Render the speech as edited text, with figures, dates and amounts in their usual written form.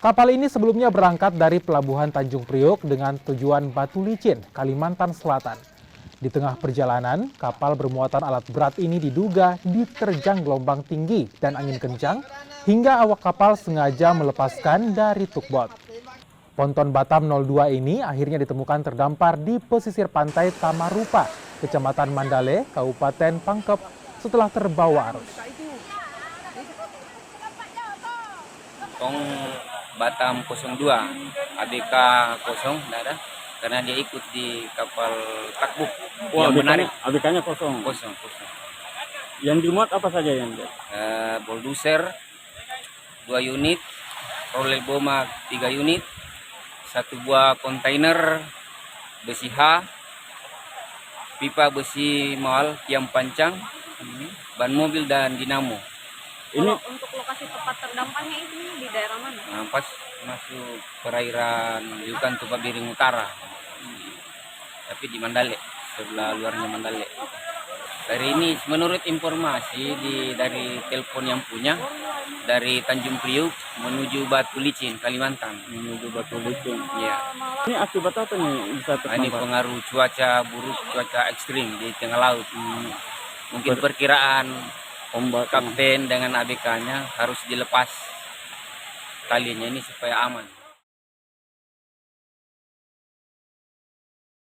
Kapal ini sebelumnya berangkat dari Pelabuhan Tanjung Priok dengan tujuan Batu Licin, Kalimantan Selatan. Di tengah perjalanan, kapal bermuatan alat berat ini diduga diterjang gelombang tinggi dan angin kencang hingga awak kapal sengaja melepaskan dari tugboat. Ponton Batam 02 ini akhirnya ditemukan terdampar di pesisir pantai Tamarupa, Kecamatan Mandale, Kabupaten Pangkep setelah terbawa arus. Tong Batam 02, ABK 0, tidak ada, karena dia ikut di kapal takbuk yang menarik. ABK-nya kosong. Kosong. Yang dimuat apa saja yang dia? Bulldozer 2 unit, roller boma 3 unit, 1 buah kontainer besi H, pipa besi mal tiang pancang, ban mobil dan dinamo. Kalau untuk lokasi tempat terdamparnya itu di daerah mana? Nah, pas masuk perairan Yukan Tupak Biring Utara, tapi di Mandale, sebelah luarnya Mandale. Hari ini menurut informasi dari telepon yang punya, dari Tanjung Priok menuju Batu Licin, Kalimantan. Menuju Batu Licin. Ya. Ini akibat apa nih bisa Nah, ini terdampar? pengaruh cuaca buruk, cuaca ekstrim di tengah laut. Mungkin perkiraan Ombak. kapten dengan ABK-nya harus dilepas talinya ini supaya aman.